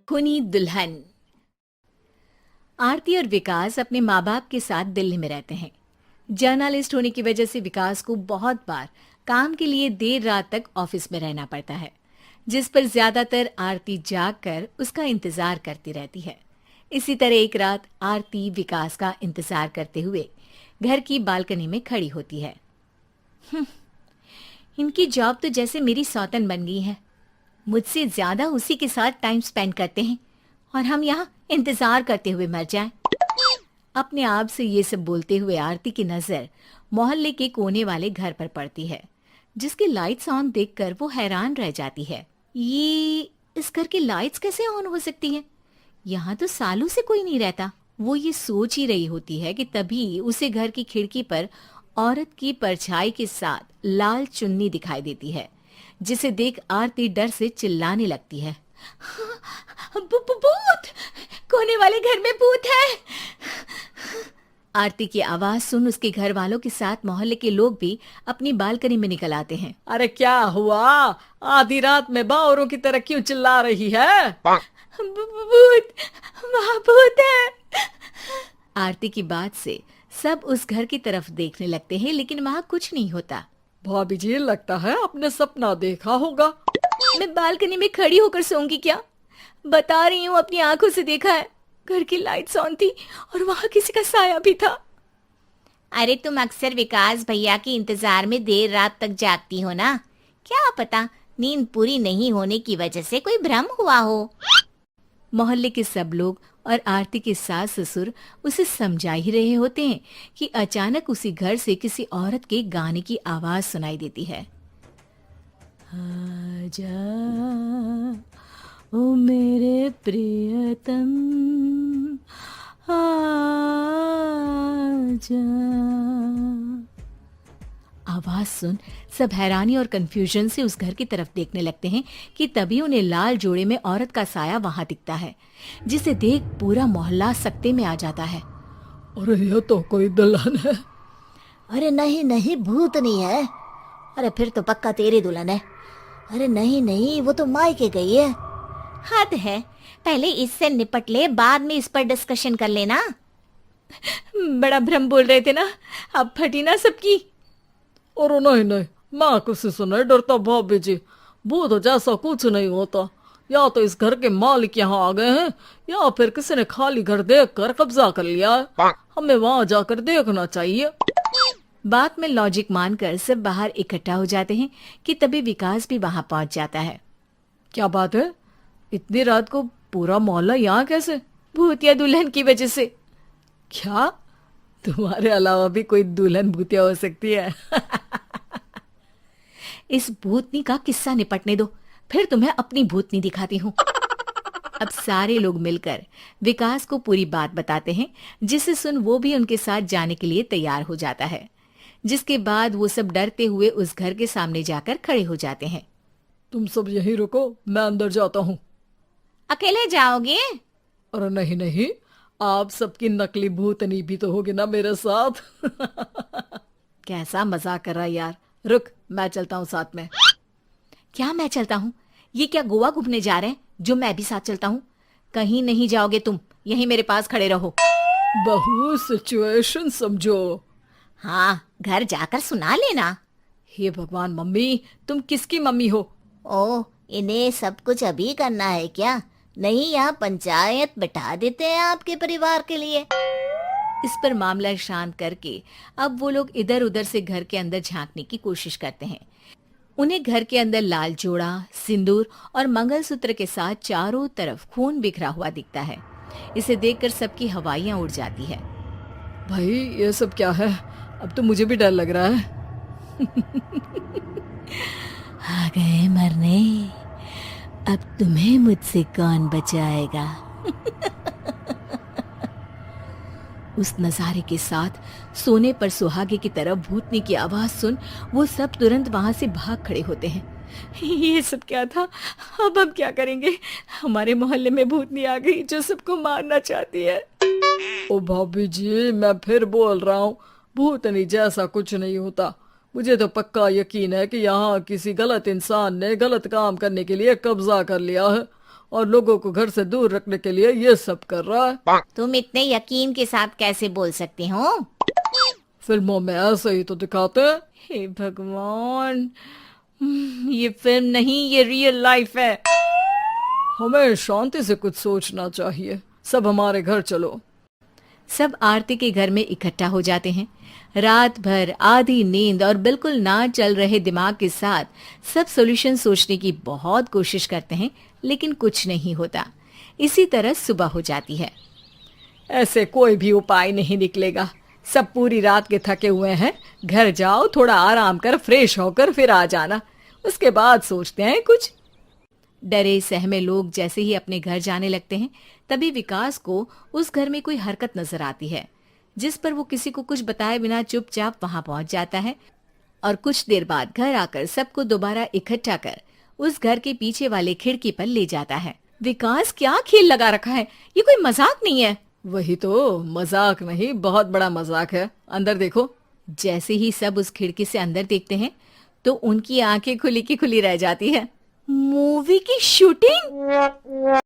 खूनी दुल्हन। आरती और विकास अपने माँ बाप के साथ दिल्ली में रहते हैं। जर्नलिस्ट होने की वजह से विकास को बहुत बार काम के लिए देर रात तक ऑफिस में रहना पड़ता है, जिस पर ज्यादातर आरती जागकर उसका इंतजार करती रहती है। इसी तरह एक रात आरती विकास का इंतजार करते हुए घर की बालकनी में खड़ी होती है। इनकी जॉब तो जैसे मेरी सौतन बन गई है। मुझसे ज्यादा उसी के साथ टाइम स्पेंड करते हैं और हम यहाँ इंतजार करते हुए मर जाएं। अपने आप से ये सब बोलते हुए आरती की नजर मोहल्ले के कोने वाले घर पर पड़ती है, जिसकी लाइट्स ऑन देखकर वो हैरान रह जाती है। ये इस घर की लाइट्स कैसे ऑन हो सकती हैं? यहाँ तो सालों से कोई नहीं रहता। वो ये सोच ही रही होती है कि तभी उसे घर की खिड़की पर औरत की परछाई के साथ लाल चुन्नी दिखाई देती है, जिसे देख आरती डर से चिल्लाने लगती है। भूत! कोने वाले घर में भूत है! आरती की आवाज सुन उसके घर वालों के साथ मोहल्ले के लोग भी अपनी बालकनी में निकल आते हैं। अरे क्या हुआ? आधी रात में बावरों की तरह क्यों चिल्ला रही है? भूत! वहाँ भूत है! आरती की बात से सब उस घर की तरफ देखने लगते हैं, लेकिन वहाँ कुछ नहीं होता। भाभी जी, लगता है आपने सपना देखा होगा। मैं बालकनी में खड़ी होकर सोऊंगी क्या? बता रही हूँ, अपनी आंखों से देखा है। घर की लाइट्स ऑन थी और वहाँ किसी का साया भी था। अरे तुम अक्सर विकास भैया के इंतजार में देर रात तक जागती हो ना, क्या पता नींद पूरी नहीं होने की वजह से कोई भ्रम हुआ हो। मोहल्ले के सब लोग और आरती के सास ससुर उसे समझा ही रहे होते हैं कि अचानक उसी घर से किसी औरत के गाने की आवाज सुनाई देती है। आजा ओ मेरे प्रियतम आजा। आवाज सुन सब हैरानी और कंफ्यूजन से उस घर की तरफ देखने लगते हैं कि तभी उन्हें लाल जोड़े में औरत का साया वहां दिखता है, जिसे देख पूरा मोहल्ला सकते में आ जाता है। अरे ये तो कोई दुल्हन है। अरे नहीं नहीं, भूत नहीं है। अरे फिर तो पक्का तेरी दुल्हन है। अरे नहीं नहीं, वो तो मायके गई है। हद है, पहले इससे निपट ले, बाद में इस पर डिस्कशन कर लेना। बड़ा भ्रम बोल रहे थे ना, अब फटी ना सबकी। और नहीं नहीं, मैं किसी से नहीं डरता भाभी जी। भूत जैसा कुछ नहीं होता। या तो इस घर के मालिक यहाँ आ गए हैं, या फिर किसी ने खाली घर देख कर कब्जा कर लिया है। हमें वहाँ जाकर देखना चाहिए। बात में लॉजिक मानकर सब बाहर इकट्ठा हो जाते हैं कि तभी विकास भी वहां पहुंच जाता है। क्या बात है? इतनी रात को पूरा मोहल्ला यहाँ कैसे? भूतिया दुल्हन की वजह से। क्या तुम्हारे अलावा भी कोई दुल्हन भूतिया हो सकती है? इस भूतनी का किस्सा निपटने दो, फिर तुम्हें अपनी भूतनी दिखाती हूँ। अब सारे लोग मिलकर विकास को पूरी बात बताते हैं, जिसे सुन वो भी उनके साथ जाने के लिए तैयार हो जाता है। जिसके बाद वो सब डरते हुए उस घर के सामने जाकर खड़े हो जाते हैं। तुम सब यहीं रुको, मैं अंदर जाता हूँ। अकेले जाओगे? अरे नहीं नहीं, आप सबकी नकली भूतनी भी तो होगी ना मेरे साथ। कैसा मजाक कर रहा है यार। रुक, मैं चलता हूँ साथ में। क्या मैं चलता हूँ? ये क्या गोवा घूमने जा रहे हैं जो मैं भी साथ चलता हूँ? कहीं नहीं जाओगे तुम, यहीं मेरे पास खड़े रहो। बहू, सिचुएशन समझो। हाँ, घर जाकर सुना लेना। हे भगवान, मम्मी तुम किसकी मम्मी हो? ओ, इन्हें सब कुछ अभी करना है क्या? नहीं, यहाँ पंचायत बैठा देते हैं आपके परिवार के लिए। इस पर मामला शांत करके अब वो लोग इधर उधर से घर के अंदर झांकने की कोशिश करते हैं। उन्हें घर के अंदर लाल जोड़ा, सिंदूर और मंगलसूत्र के साथ चारों तरफ खून बिखरा हुआ दिखता है। इसे देखकर सबकी हवाइयां उड़ जाती है। भाई ये सब क्या है? अब तो मुझे भी डर लग रहा है। आ गए मरने, अब तुम्हें मुझसे कौन बचाएगा? उस नजारे के साथ सोने पर सुहागे की तरफ भूतनी की आवाज सुन वो सब तुरंत वहां से भाग खड़े होते हैं। ये सब क्या था? अब हम क्या करेंगे? हमारे मोहल्ले में भूतनी आ गई जो सबको मारना चाहती है। ओ भाभी जी, मैं फिर बोल रहा हूँ, भूतनी जैसा कुछ नहीं होता। मुझे तो पक्का यकीन है कि यहाँ किसी गलत इंसान ने गलत काम करने के लिए कब्जा कर लिया है और लोगों को घर से दूर रखने के लिए ये सब कर रहा है। तुम इतने यकीन के साथ कैसे बोल सकते हो? फिल्मों में ऐसे ही तो दिखाते हैं। हे भगवान, ये फिल्म नहीं, ये रियल लाइफ है। हमें शांति से कुछ सोचना चाहिए। सब हमारे घर चलो। सब आरती के घर में इकट्ठा हो जाते हैं। रात भर आधी नींद और बिल्कुल ना चल रहे दिमाग के साथ सब सॉल्यूशन सोचने की बहुत कोशिश करते हैं, लेकिन कुछ नहीं होता। इसी तरह सुबह हो जाती है। ऐसे कोई भी उपाय नहीं निकलेगा। सब पूरी रात के थके हुए हैं। घर जाओ, थोड़ा आराम कर, फ्रेश होकर फिर आ जाना, उसके बाद सोचते हैं कुछ। डरे सहमे लोग जैसे ही अपने घर जाने लगते हैं, तभी विकास को उस घर में कोई हरकत नजर आती है, जिस पर वो किसी को कुछ बताए बिना चुपचाप वहां पहुंच जाता है और कुछ देर बाद घर आकर सबको दोबारा इकट्ठा कर उस घर के पीछे वाले खिड़की पर ले जाता है। विकास, क्या खेल लगा रखा है? ये कोई मजाक नहीं है। वही तो, मजाक नहीं, बहुत बड़ा मजाक है। अंदर देखो। जैसे ही सब उस खिड़की से अंदर देखते हैं तो उनकी आंखें खुली की खुली रह जाती है। मूवी की शूटिंग?